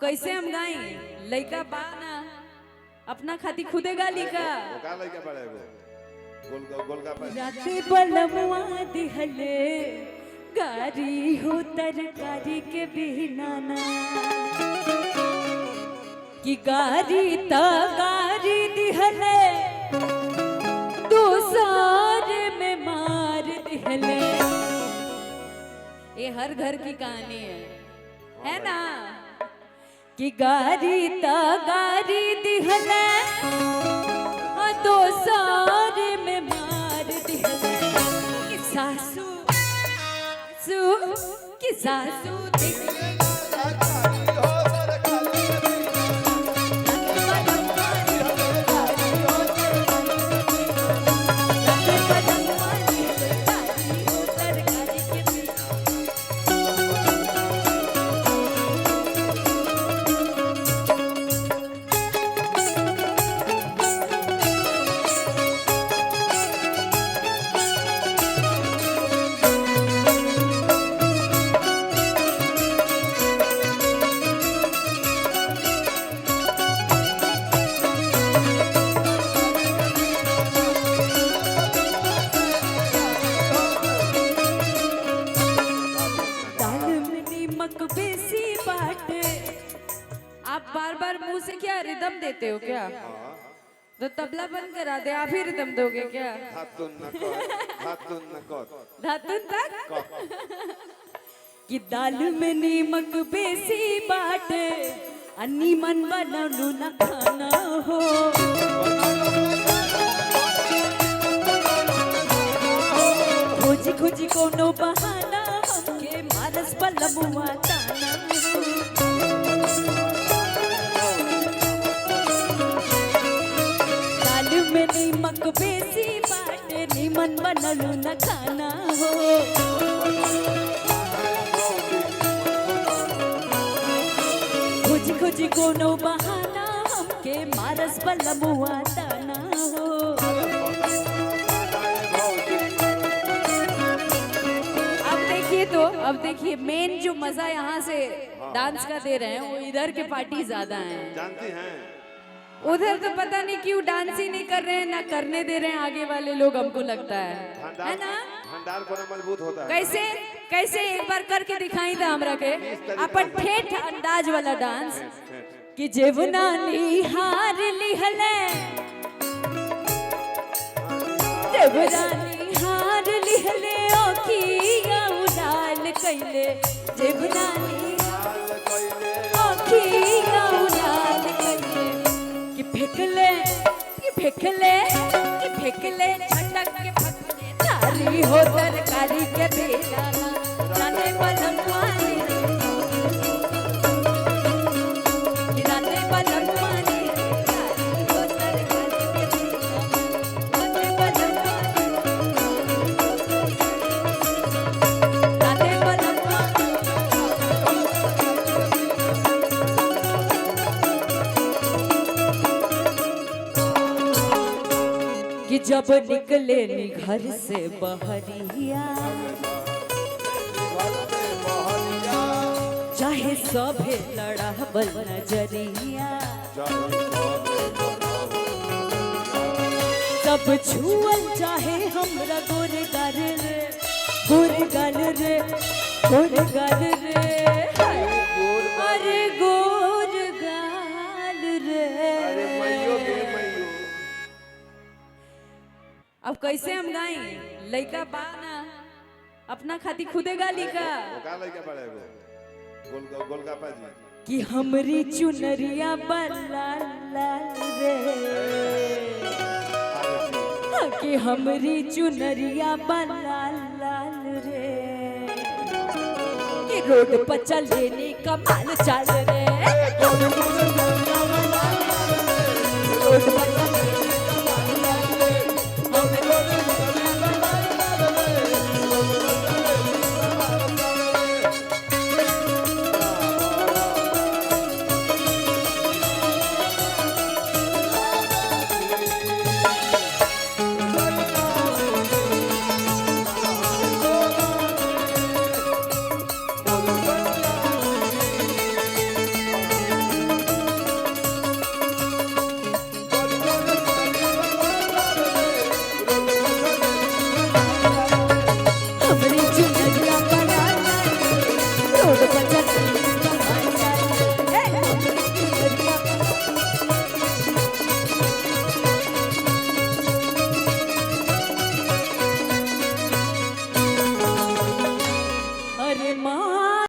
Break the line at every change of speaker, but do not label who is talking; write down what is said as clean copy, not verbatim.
कैसे हम गाई लइका बा ना अपना खाती खुदे गाली का
का लइका पड़ेगो गोलगप्पा
राते बलमुआ दिहले गारी हो तरकारी के बिना ना कि गारी त गारी दिहले दूसर में मार दिहले। ये हर घर की कहानी है ना कि गारी त गारी दिहले दूसर में मार दिहले कि सासू कि सासू आप बार बार मुंह से क्या रिदम देते हो क्या? तो तबला बंद करा दे, आप ही रिदम दोगे क्या? धातुन तक कि दाल में नीमक बेसी बाटे अन्नी मन बनलू न खाना हो खोजी खोजी कोनो बहाना हमके मारस बलमुआ ताना में नीमक बेसी बाटे नीमन बनलू न खाना हो खोजी खोजी कोनो बहाना हमके मारस बलमुआ ताना हो। अब देखिए मेन जो मजा यहाँ से डांस का दे रहे हैं वो इधर के पार्टी ज्यादा हैं,
जानती हैं
उधर तो पता नहीं क्यों डांस ही नहीं कर रहे हैं ना करने दे रहे हैं आगे वाले लोग, हमको लगता है ना
भंडार को मजबूत होता है।
कैसे कैसे एक बार करके दिखाई था हमरा के अपन ठेठ अंदाज वाला डांस कि जेवना निहार लिहले जेवना निहार लिहले ओखिया उड़ाल कइले जेवना निहार ओखिया उड़ाल कइले कि फेंकले झटक के फकने थारी हो तरकारी के बेलाना जाने बलमवानी जाने बलमवानी थारी हो तरकारी के बेलाना जाने बलमवानी कि जब निकले नी घर से बहरिया चाहे सभे लड़ाबल नजरिया सब छुअल चाहे हमरा गोरगाल रे गोरगाल रे गोरगाल रे अरे गोरगाल रे। अब कैसे हम गाई लइका बा ना अपना खाती खुदे गाली का
लइका पड़ेगो गोलगप्पा जी
कि हमरी चुनरिया बल्ला लाल रे कि हमरी चुनरिया बल्ला लाल रे कि रोड पर चले नी कमाल चाल रे